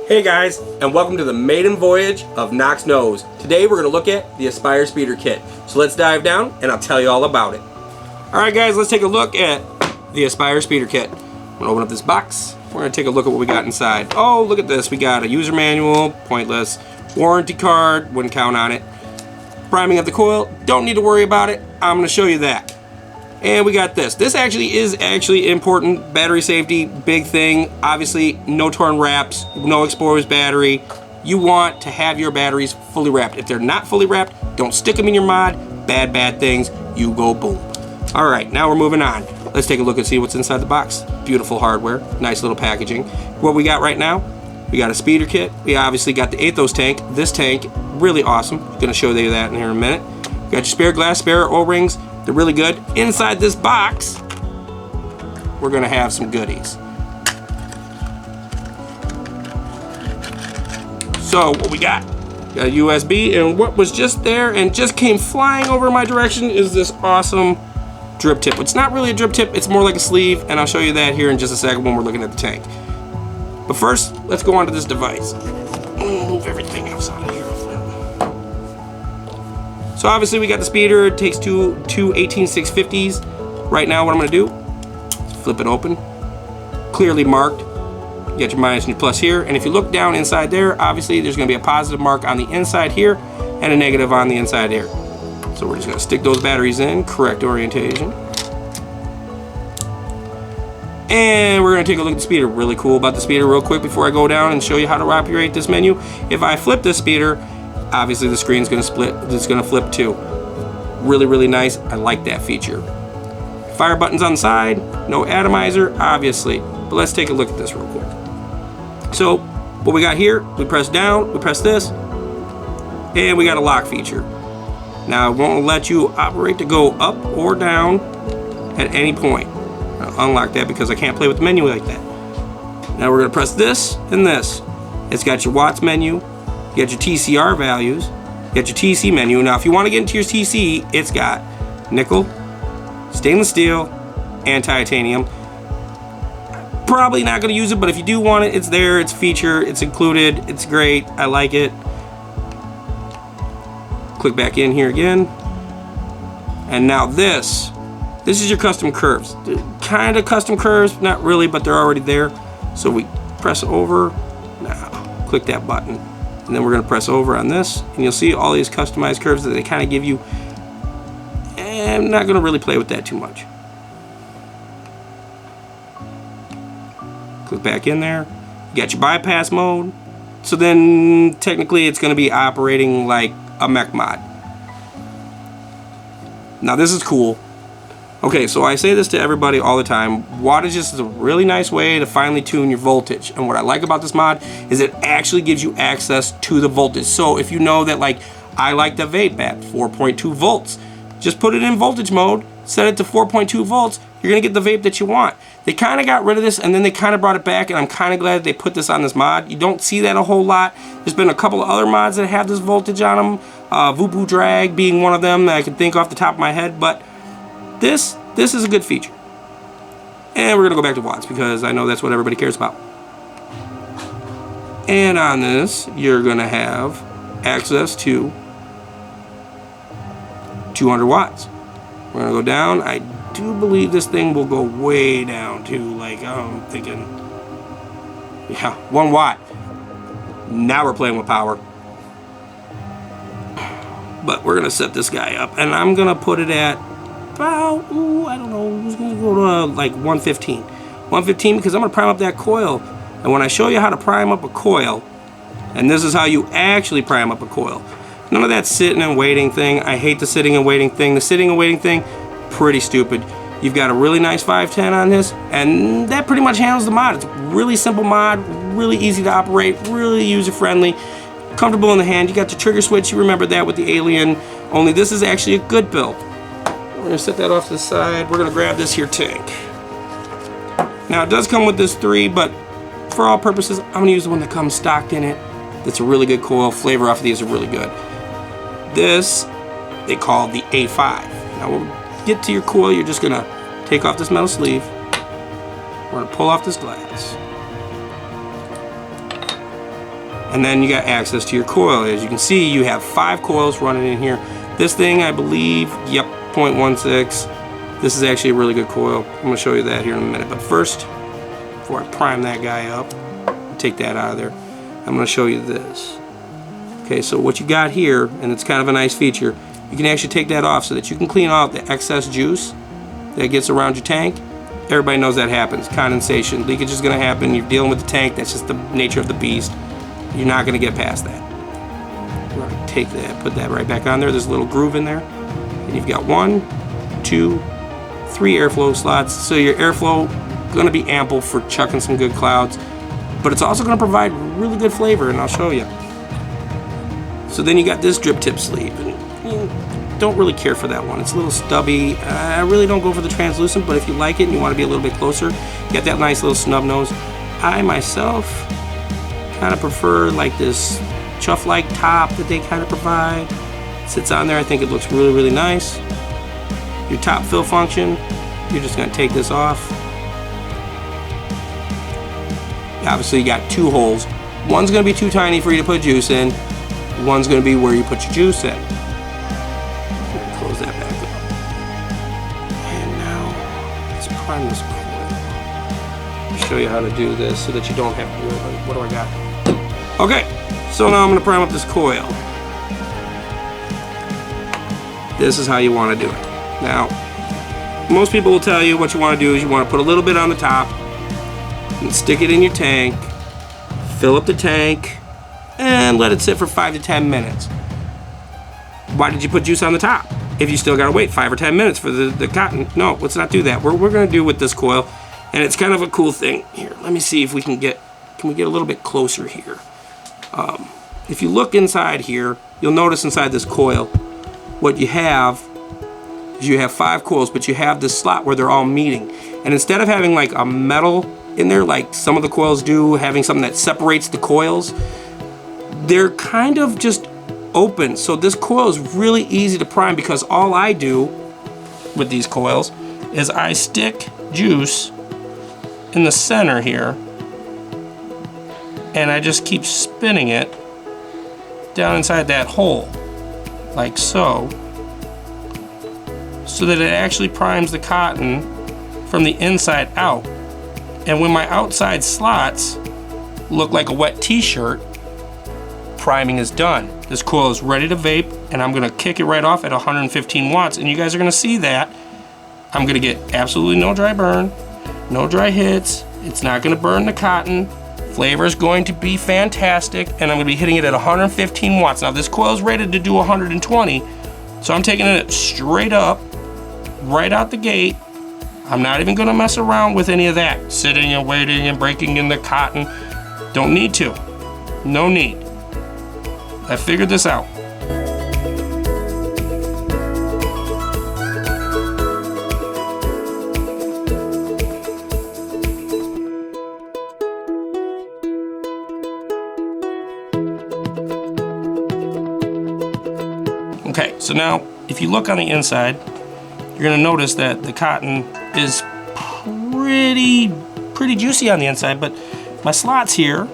Hey guys, and welcome to the maiden voyage of Knox Knowz. Today we're going to look at the Aspire Speeder Kit. So let's dive down and I'll tell you all about it. Alright guys, let's take a look at the Aspire Speeder Kit. I'm going to open up this box. We're going to take a look at what we got inside. Oh, look at this. We got a user manual, pointless. Warranty card, wouldn't count on it. Priming of the coil, don't need to worry about it. I'm going to show you that. And we got this. This is actually important. Battery safety, big thing. Obviously, no torn wraps, no exposed battery. You want to have your batteries fully wrapped. If they're not fully wrapped, don't stick them in your mod. Bad things. You go boom. All right, now we're moving on. Let's take a look and see what's inside the box. Beautiful hardware, nice little packaging. What we got right now, we got a speeder kit. We obviously got the Athos tank. This tank, really awesome. I'm gonna show you that in here in a minute. We got your spare glass, spare O-rings. They're really good. Inside this box, we're gonna have some goodies. So what we got a USB, and what was just there and just came flying over my direction is this awesome drip tip. It's not really a drip tip, it's more like a sleeve, and I'll show you that here in just a second when we're looking at the tank. But first, let's go on to this device. Move everything else out of here. So obviously we got the speeder. It takes two 18650s. Right now what I'm going to do is flip it open. Clearly marked. You got your minus and your plus here. And if you look down inside there, obviously there's going to be a positive mark on the inside here and a negative on the inside here. So we're just going to stick those batteries in, correct orientation. And we're going to take a look at the speeder. Really cool about the speeder real quick before I go down and show you how to operate this menu. If I flip this speeder, obviously the screen's going to split. It's going to flip too. Really nice. I like that feature. Fire buttons on the side. No atomizer, obviously. But let's take a look at this real quick. So what we got here, we press down, we press this, and we got a lock feature. Now it won't let you operate to go up or down at any point. I'll unlock that because I can't play with the menu like that. Now we're going to press this and this. It's got your watts menu. You got your TCR values, you got your TC menu. Now if you want to get into your TC, it's got nickel, stainless steel, and titanium. Probably not going to use it, but if you do want it, it's there, it's a feature, it's included, it's great, I like it. Click back in here again. And now this is your custom curves. Kind of custom curves, not really, but they're already there. So we press over, now click that button. And then we're going to press over on this, and you'll see all these customized curves that they kind of give you. And I'm not going to really play with that too much. Click back in there. You got your bypass mode. So then technically it's going to be operating like a mech mod. Now this is cool. Okay, so I say this to everybody all the time. Wattage is a really nice way to finely tune your voltage. And what I like about this mod is it actually gives you access to the voltage. So if you know that, like, I like the Vape at 4.2 volts, just put it in voltage mode, set it to 4.2 volts, you're gonna get the vape that you want. They kind of got rid of this and then they kind of brought it back, and I'm kind of glad they put this on this mod. You don't see that a whole lot. There's been a couple of other mods that have this voltage on them, Voodoo Drag being one of them that I can think off the top of my head, but this is a good feature. And we're gonna go back to watts because I know that's what everybody cares about. And on this, you're gonna have access to 200 watts. We're gonna go down. I do believe this thing will go way down to, like, I'm thinking, yeah, 1 watt. Now we're playing with power. But we're gonna set this guy up, and I'm gonna put it at about, I don't know, who's gonna go to like 115. 115 because I'm gonna prime up that coil. And when I show you how to prime up a coil, and this is how you actually prime up a coil. None of that sitting and waiting thing. I hate the sitting and waiting thing. The sitting and waiting thing, pretty stupid. You've got a really nice 510 on this, and that pretty much handles the mod. It's a really simple mod, really easy to operate, really user-friendly, comfortable in the hand. You got the trigger switch, you remember that with the Alien, only this is actually a good build. We're gonna set that off to the side. We're gonna grab this here tank. Now it does come with this 3, but for all purposes, I'm gonna use the one that comes stocked in it. That's a really good coil. Flavor off of these are really good. This, they call the A5. Now we'll get to your coil. You're just gonna take off this metal sleeve. We're gonna pull off this glass. And then you got access to your coil. As you can see, you have 5 coils running in here. This thing, I believe, yep, 0.16. This is actually a really good coil. I'm gonna show you that here in a minute. But first, before I prime that guy up, take that out of there, I'm gonna show you this. Okay, so what you got here, and it's kind of a nice feature, you can actually take that off so that you can clean out the excess juice that gets around your tank. Everybody knows that happens. Condensation, leakage is gonna happen. You're dealing with the tank, that's just the nature of the beast. You're not gonna get past that. We're gonna take that, put that right back on there. There's a little groove in there. And you've got 1, 2, 3 airflow slots. So your airflow gonna be ample for chucking some good clouds, but it's also gonna provide really good flavor, and I'll show you. So then you got this drip tip sleeve, and you don't really care for that one. It's a little stubby. I really don't go for the translucent, but if you like it and you wanna be a little bit closer, you got that nice little snub nose. I myself kind of prefer like this chuff-like top that they kind of provide. It sits on there. I think it looks really, really nice. Your top fill function, you're just gonna take this off. Obviously you got 2 holes. One's gonna be too tiny for you to put juice in. One's gonna be where you put your juice in. Close that back up. And now, let's prime this coil. I'll show you how to do this so that you don't have to do it. What do I got? Okay, so now I'm gonna prime up this coil. This is how you wanna do it. Now, most people will tell you what you wanna do is you wanna put a little bit on the top and stick it in your tank, fill up the tank, and let it sit for 5 to 10 minutes. Why did you put juice on the top if you still gotta wait 5 or 10 minutes for the cotton? No, let's not do that. We're gonna do with this coil, and it's kind of a cool thing. Here, let me see if we can get a little bit closer here. If you look inside here, you'll notice inside this coil, what you have is you have 5 coils, but you have this slot where they're all meeting. And instead of having like a metal in there, like some of the coils do, having something that separates the coils, they're kind of just open. So this coil is really easy to prime because all I do with these coils is I stick juice in the center here, and I just keep spinning it down inside that hole, like so, so that it actually primes the cotton from the inside out. And when my outside slots look like a wet t-shirt, priming is done. This coil is ready to vape, and I'm gonna kick it right off at 115 watts, and you guys are gonna see that I'm gonna get absolutely no dry burn, no dry hits. It's not gonna burn the cotton. Flavor is going to be fantastic, and I'm gonna be hitting it at 115 watts. Now this coil is rated to do 120, so I'm taking it straight up, right out the gate. I'm not even gonna mess around with any of that, sitting and waiting and breaking in the cotton. Don't need to, no need. I figured this out. Okay, so now if you look on the inside, you're gonna notice that the cotton is pretty juicy on the inside, but my slots here,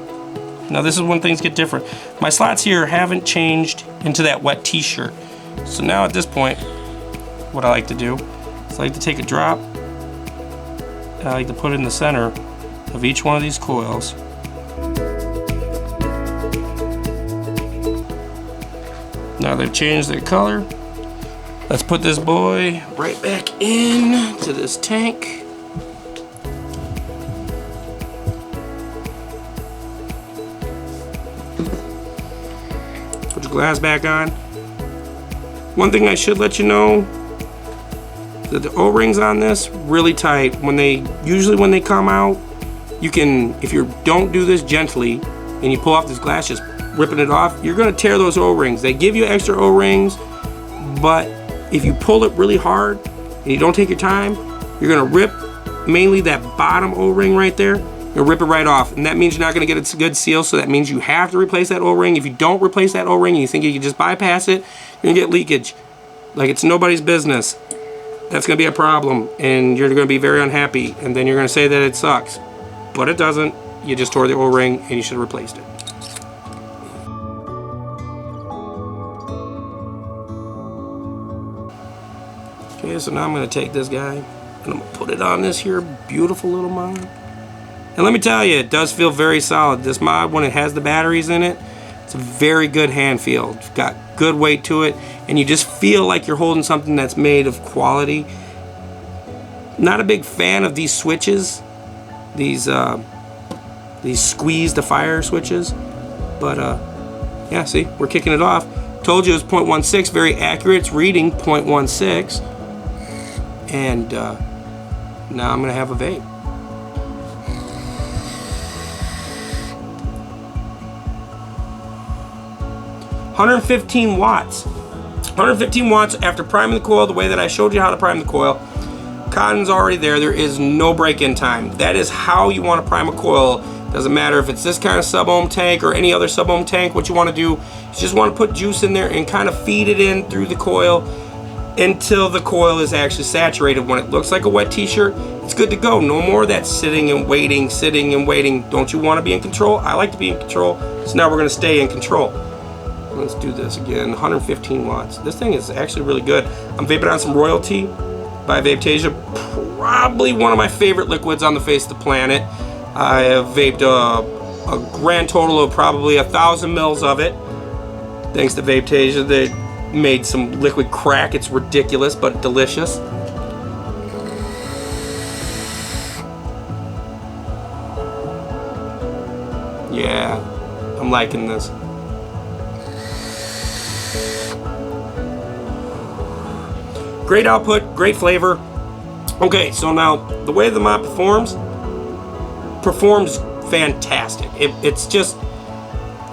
now this is when things get different. My slots here haven't changed into that wet t-shirt. So now at this point, what I like to do is I like to take a drop, and I like to put it in the center of each one of these coils. Now they've changed their color. Let's put this boy right back in to this tank. Put your glass back on. One thing I should let you know, that the O-rings on this really tight. Usually when they come out, you can, if you don't do this gently and you pull off this glass, just ripping it off, you're gonna tear those O-rings. They give you extra O-rings, but if you pull it really hard and you don't take your time, you're gonna rip mainly that bottom O-ring right there. You'll rip it right off, and that means you're not gonna get a good seal, so that means you have to replace that O-ring. If you don't replace that O-ring and you think you can just bypass it, you're gonna get leakage like it's nobody's business. That's gonna be a problem, and you're gonna be very unhappy, and then you're gonna say that it sucks. But it doesn't. You just tore the O-ring and you should have replaced it. So now I'm going to take this guy and I'm going to put it on this here beautiful little mod. And let me tell you, it does feel very solid. This mod, when it has the batteries in it, it's a very good hand feel. It's got good weight to it, and you just feel like you're holding something that's made of quality. Not a big fan of these switches, these squeeze to fire switches, but yeah, see, we're kicking it off. Told you it was 0.16, very accurate. It's reading 0.16, and now I'm gonna have a vape. $115 watts. 115 watts after priming the coil the way that I showed you how to prime the coil. Cotton's already there. There is no break-in time. That is how you want to prime a coil. Doesn't matter if it's this kind of sub-ohm tank or any other sub-ohm tank. What you want to do is just want to put juice in there and kind of feed it in through the coil until the coil is actually saturated. When it looks like a wet t-shirt, it's good to go. No more of that sitting and waiting, sitting and waiting. Don't you want to be in control? I like to be in control, so now we're going to stay in control. Let's do this again. 115 watts. This thing is actually really good. I'm vaping on some Royalty by Vapetasia. Probably one of my favorite liquids on the face of the planet. I have vaped a grand total of probably 1,000 mils of it. Thanks to Vapetasia, they made some liquid crack. It's ridiculous, but delicious. Yeah, I'm liking this. Great output, great flavor. Okay, so now the way the mod performs fantastic. It's just,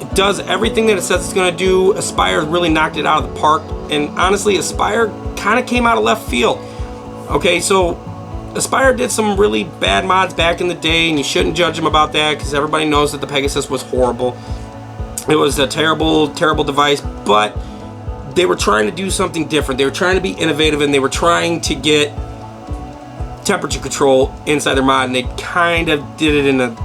it does everything that it says it's gonna do. Aspire really knocked it out of the park, and honestly, Aspire kind of came out of left field. Okay, so Aspire did some really bad mods back in the day, and you shouldn't judge them about that because everybody knows that the Pegasus was horrible. It was a terrible, terrible device, but they were trying to do something different. They were trying to be innovative, and they were trying to get temperature control inside their mod, and they kind of did it in a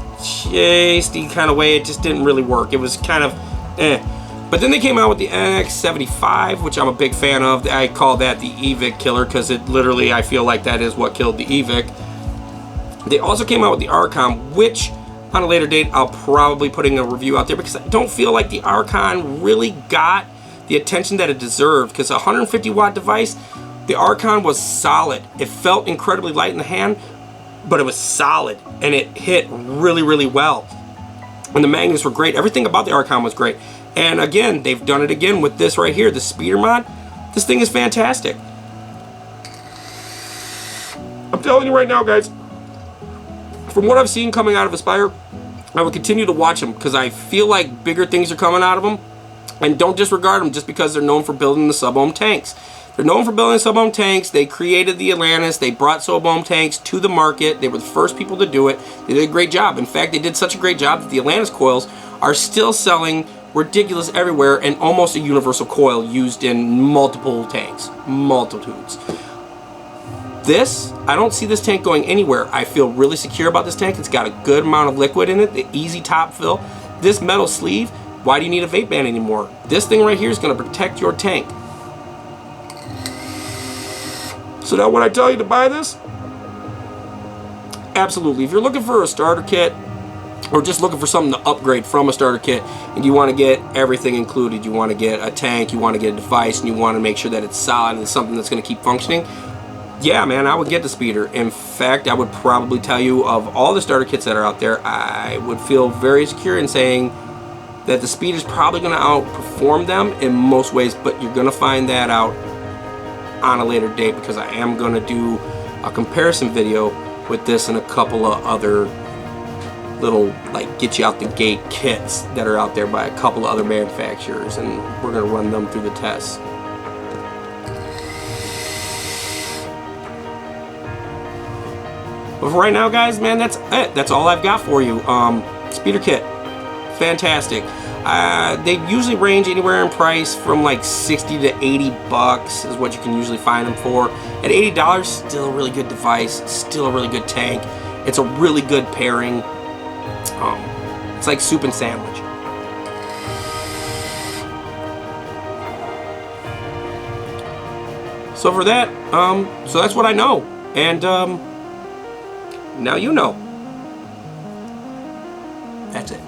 tasty kind of way. It just didn't really work. It was kind of eh. But then they came out with the NX75, which I'm a big fan of. I call that the EVIC killer because it literally, I feel like that is what killed the EVIC. They also came out with the Archon, which on a later date I'll probably putting a review out there because I don't feel like the Archon really got the attention that it deserved, because a 150 watt device, the Archon was solid. It felt incredibly light in the hand, but it was solid and it hit really, really well. And the magnets were great. Everything about the Archon was great. And again, they've done it again with this right here, the speeder mod. This thing is fantastic. I'm telling you right now, guys, from what I've seen coming out of Aspire, I will continue to watch them because I feel like bigger things are coming out of them. And don't disregard them just because they're known for building the sub-ohm tanks. They're known for building sub-ohm tanks. They created the Atlantis. They brought sub-ohm tanks to the market. They were the first people to do it. They did a great job. In fact, they did such a great job that the Atlantis coils are still selling ridiculous everywhere, and almost a universal coil used in multiple tanks. Multitudes. This, I don't see this tank going anywhere. I feel really secure about this tank. It's got a good amount of liquid in it. The easy top fill. This metal sleeve, why do you need a vape band anymore? This thing right here is going to protect your tank. So now when I tell you to buy this, absolutely. If you're looking for a starter kit or just looking for something to upgrade from a starter kit and you want to get everything included, you want to get a tank, you want to get a device, and you want to make sure that it's solid and something that's going to keep functioning, yeah, man, I would get the speeder. In fact, I would probably tell you of all the starter kits that are out there, I would feel very secure in saying that the speed is probably going to outperform them in most ways, but you're going to find that out on a later date because I am going to do a comparison video with this and a couple of other little, like, get you out the gate kits that are out there by a couple of other manufacturers, and we're going to run them through the tests. But for right now, guys, man, that's it. That's all I've got for you. Speeder kit. Fantastic. They usually range anywhere in price from like 60 to 80 bucks is what you can usually find them for. At $80, still a really good device, still a really good tank. It's a really good pairing. It's like soup and sandwich. So for that, so that's what I know. And now you know. That's it.